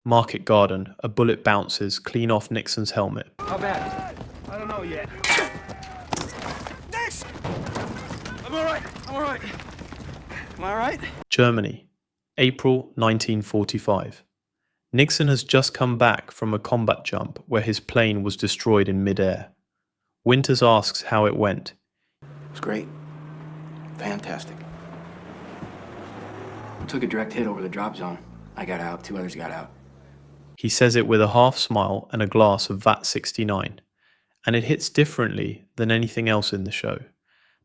Market Garden, a bullet bounces clean off Nixon's helmet. How bad? I don't know yet. Nix! I'm all right. I'm all right. Am I all right? Germany, April 1945. Nixon has just come back from a combat jump where his plane was destroyed in mid-air. Winters asks how it went. It was great. Fantastic. Took a direct hit over the drop zone. I got out, 2 others got out. He says it with a half smile and a glass of VAT 69, and it hits differently than anything else in the show.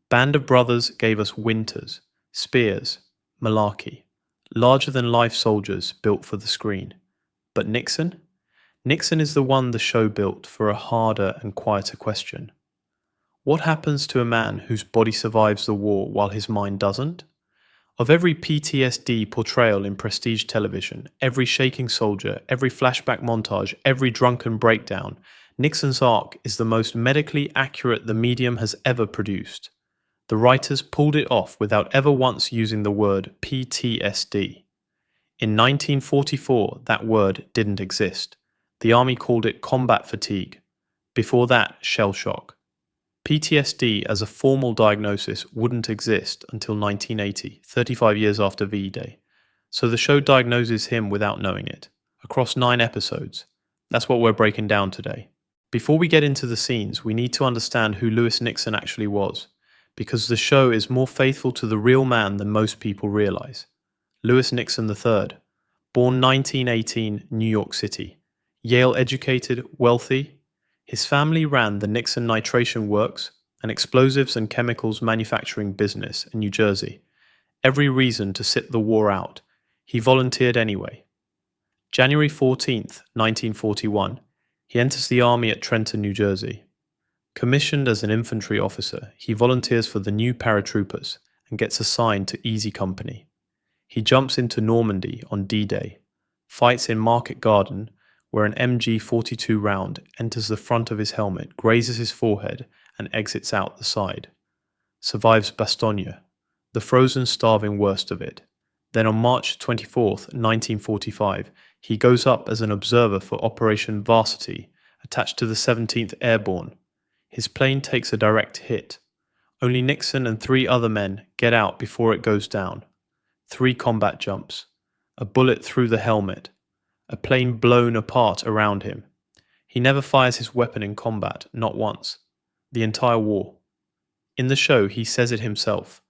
Band of Brothers gave us Winters, Spears, malarkey, larger-than-life soldiers built for the screen. But Nixon? Nixon is the one the show built for a harder and quieter question. What happens to a man whose body survives the war while his mind doesn't? Of every PTSD portrayal in prestige television, every shaking soldier, every flashback montage, every drunken breakdown, Nixon's arc is the most medically accurate the medium has ever produced. The writers pulled it off without ever once using the word PTSD. In 1944, that word didn't exist. The army called it combat fatigue. Before that, shell shock. PTSD as a formal diagnosis wouldn't exist until 1980, 35 years after V-Day. So the show diagnoses him without knowing it, across 9 episodes. That's what we're breaking down today. Before we get into the scenes, we need to understand who Lewis Nixon actually was, because the show is more faithful to the real man than most people realize. Lewis Nixon III, born 1918, New York City. Yale-educated, wealthy. His family ran the Nixon Nitration Works, an explosives and chemicals manufacturing business in New Jersey. Every reason to sit the war out. He volunteered anyway. January 14th, 1941, he enters the army at Trenton, New Jersey. Commissioned as an infantry officer, he volunteers for the new paratroopers and gets assigned to Easy Company. He jumps into Normandy on D-Day, fights in Market Garden, where an MG-42 round enters the front of his helmet, grazes his forehead, and exits out the side. Survives Bastogne, the frozen, starving worst of it. Then on March 24th, 1945, he goes up as an observer for Operation Varsity, attached to the 17th Airborne. His plane takes a direct hit. Only Nixon and 3 other men get out before it goes down. 3 combat jumps. A bullet through the helmet. A plane blown apart around him. He never fires his weapon in combat, not once. The entire war. In the show, he says it himself.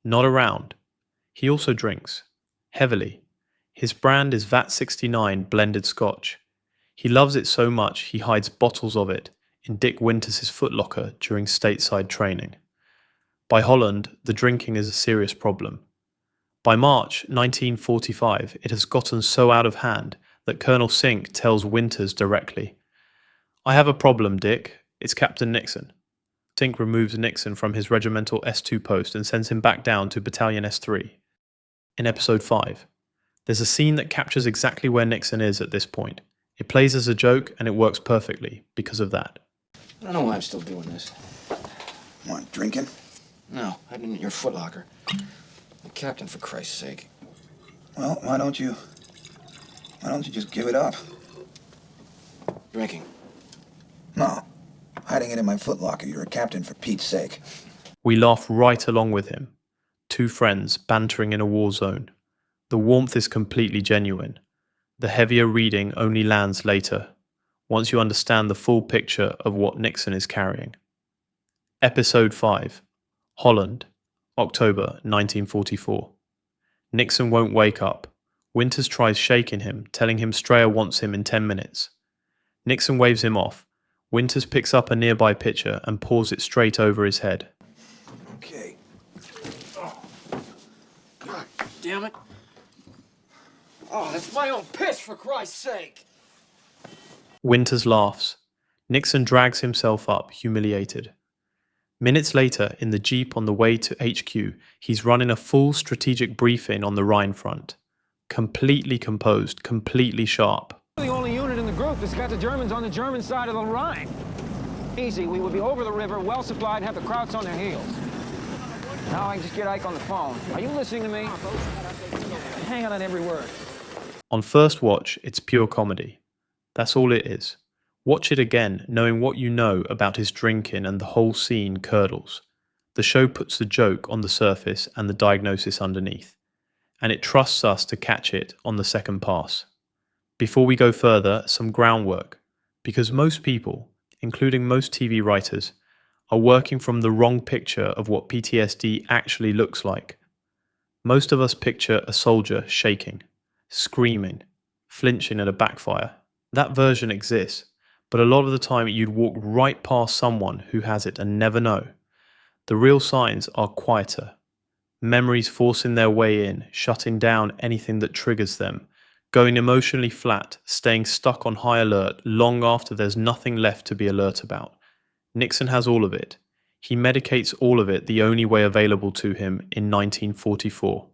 Not around. He also drinks. Heavily. His brand is VAT 69 blended scotch. He loves it so much he hides bottles of it in Dick Winters' footlocker during stateside training. By Holland, the drinking is a serious problem. By March 1945, it has gotten so out of hand that Colonel Sink tells Winters directly, "I have a problem, Dick. It's Captain Nixon." Sink removes Nixon from his regimental S2 post and sends him back down to Battalion S3. In episode 5, there's a scene that captures exactly where Nixon is at this point. It plays as a joke and it works perfectly because of that. I don't know why I'm still doing this. What, drinking? No, hiding in your footlocker. The captain, for Christ's sake. Well, why don't you just give it up? Drinking. No. Hiding it in my footlocker. You're a captain, for Pete's sake. We laugh right along with him. 2 friends bantering in a war zone. The warmth is completely genuine. The heavier reading only lands later, once you understand the full picture of what Nixon is carrying. Episode 5. Holland, October 1944. Nixon won't wake up. Winters tries shaking him, telling him Strayer wants him in 10 minutes. Nixon waves him off. Winters picks up a nearby pitcher and pours it straight over his head. Okay. God damn it. Oh, that's my own piss, for Christ's sake. Winters laughs. Nixon drags himself up, humiliated. Minutes later, in the Jeep on the way to HQ, he's running a full strategic briefing on the Rhine front. Completely composed, completely sharp. The only unit in the group that's got the Germans on the German side of the Rhine. Easy, we would be over the river, well supplied, have the Krauts on their heels. Now I can just get Ike on the phone. Are you listening to me? Hang on every word. On first watch, it's pure comedy. That's all it is. Watch it again, knowing what you know about his drinking, and the whole scene curdles. The show puts the joke on the surface and the diagnosis underneath, and it trusts us to catch it on the second pass. Before we go further, some groundwork, because most people, including most TV writers, are working from the wrong picture of what PTSD actually looks like. Most of us picture a soldier shaking, screaming, flinching at a backfire. That version exists, but a lot of the time you'd walk right past someone who has it and never know. The real signs are quieter. Memories forcing their way in, shutting down anything that triggers them, going emotionally flat, staying stuck on high alert long after there's nothing left to be alert about. Nixon has all of it. He medicates all of it the only way available to him in 1944.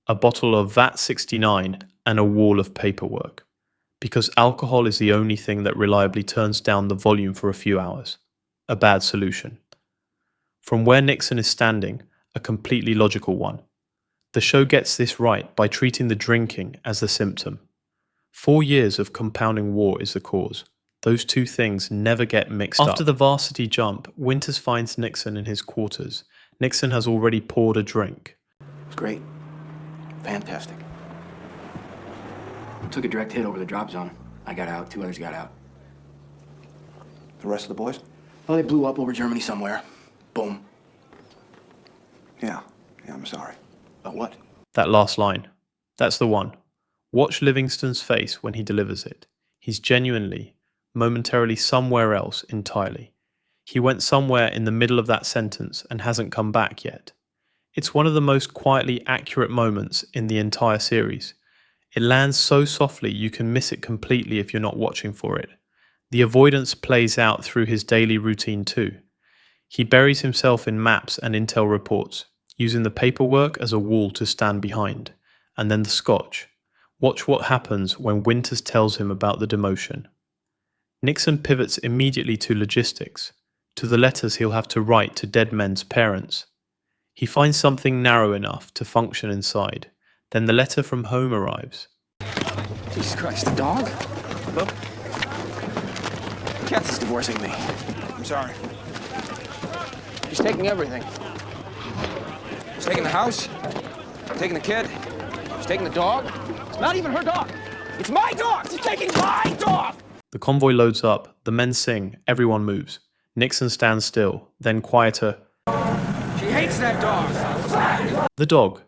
A bottle of VAT 69 and a wall of paperwork. Because alcohol is the only thing that reliably turns down the volume for a few hours. A bad solution. From where Nixon is standing, a completely logical one. The show gets this right by treating the drinking as the symptom. 4 years of compounding war is the cause. Those two things never get mixed up. After the Varsity jump, Winters finds Nixon in his quarters. Nixon has already poured a drink. It's great. Fantastic. Took a direct hit over the drop zone. I got out, 2 others got out. The rest of the boys? Well, they blew up over Germany somewhere. Boom. Yeah, I'm sorry. But what? That last line. That's the one. Watch Livingston's face when he delivers it. He's genuinely, momentarily somewhere else entirely. He went somewhere in the middle of that sentence and hasn't come back yet. It's one of the most quietly accurate moments in the entire series. It lands so softly you can miss it completely if you're not watching for it. The avoidance plays out through his daily routine too. He buries himself in maps and intel reports, using the paperwork as a wall to stand behind, and then the scotch. Watch what happens when Winters tells him about the demotion. Nixon pivots immediately to logistics, to the letters he'll have to write to dead men's parents. He finds something narrow enough to function inside. Then the letter from home arrives. Jesus Christ, the dog? Well, Kath is divorcing me. I'm sorry. She's taking everything. She's taking the house, taking the kid, she's taking the dog. It's not even her dog. It's my dog! She's taking my dog! The convoy loads up, the men sing, everyone moves. Nixon stands still, then quieter. She hates that dog! The dog.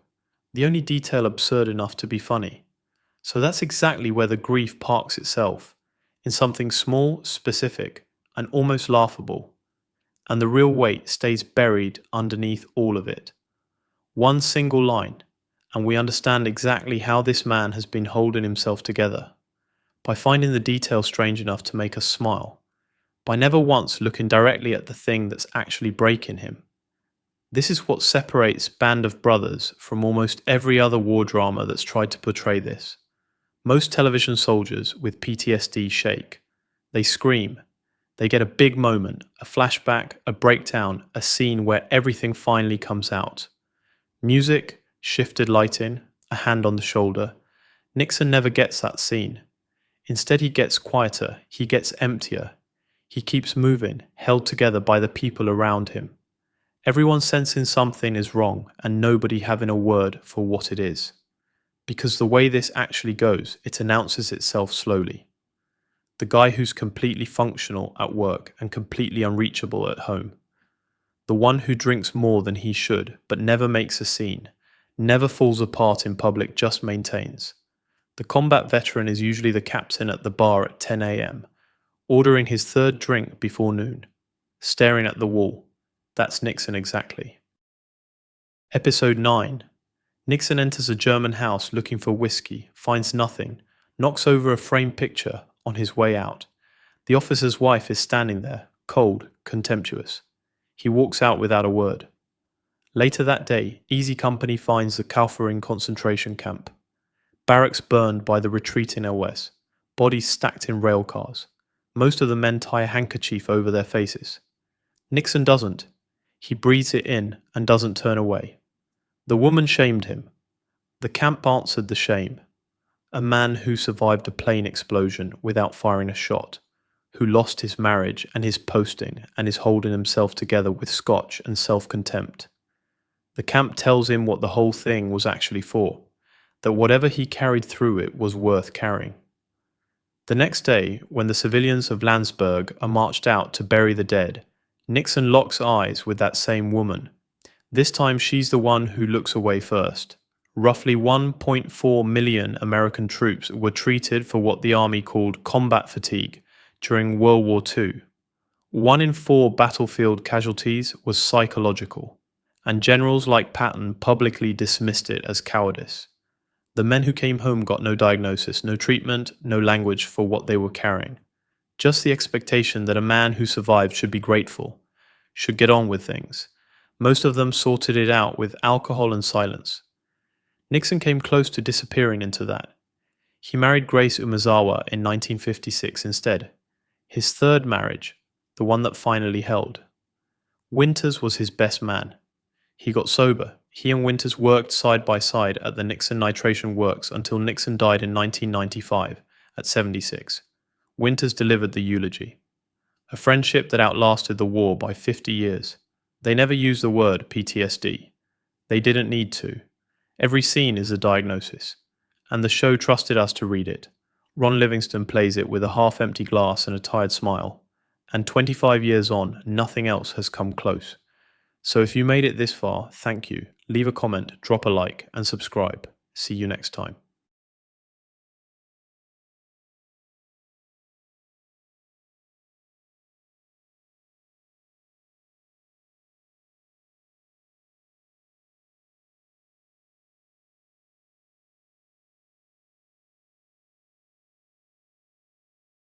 The only detail absurd enough to be funny. So that's exactly where the grief parks itself, in something small, specific, and almost laughable. And the real weight stays buried underneath all of it. One single line, and we understand exactly how this man has been holding himself together. By finding the detail strange enough to make us smile. By never once looking directly at the thing that's actually breaking him. This is what separates Band of Brothers from almost every other war drama that's tried to portray this. Most television soldiers with PTSD shake. They scream. They get a big moment, a flashback, a breakdown, a scene where everything finally comes out. Music, shifted lighting, a hand on the shoulder. Nixon never gets that scene. Instead he gets quieter, he gets emptier. He keeps moving, held together by the people around him. Everyone sensing something is wrong and nobody having a word for what it is. Because the way this actually goes, it announces itself slowly. The guy who's completely functional at work and completely unreachable at home. The one who drinks more than he should but never makes a scene, never falls apart in public, just maintains. The combat veteran is usually the captain at the bar at 10 a.m, ordering his third drink before noon, staring at the wall. That's Nixon exactly. Episode 9. Nixon enters a German house looking for whiskey, finds nothing, knocks over a framed picture on his way out. The officer's wife is standing there, cold, contemptuous. He walks out without a word. Later that day, Easy Company finds the Kaufering concentration camp. Barracks burned by the retreating OS, bodies stacked in rail cars. Most of the men tie a handkerchief over their faces. Nixon doesn't. He breathes it in and doesn't turn away. The woman shamed him. The camp answered the shame. A man who survived a plane explosion without firing a shot, who lost his marriage and his posting and is holding himself together with scotch and self-contempt. The camp tells him what the whole thing was actually for, that whatever he carried through it was worth carrying. The next day, when the civilians of Landsberg are marched out to bury the dead, Nixon locks eyes with that same woman. This time she's the one who looks away first. Roughly 1.4 million American troops were treated for what the army called combat fatigue during World War II. 1 in 4 battlefield casualties was psychological, and generals like Patton publicly dismissed it as cowardice. The men who came home got no diagnosis, no treatment, no language for what they were carrying. Just the expectation that a man who survived should be grateful, should get on with things. Most of them sorted it out with alcohol and silence. Nixon came close to disappearing into that. He married Grace Umezawa in 1956 instead. His third marriage, the one that finally held. Winters was his best man. He got sober. He and Winters worked side by side at the Nixon nitration works until Nixon died in 1995 at 76. Winters delivered the eulogy. A friendship that outlasted the war by 50 years. They never used the word PTSD. They didn't need to. Every scene is a diagnosis, and the show trusted us to read it. Ron Livingston plays it with a half-empty glass and a tired smile, and 25 years on, nothing else has come close. So if you made it this far, thank you. Leave a comment, drop a like, and subscribe. See you next time.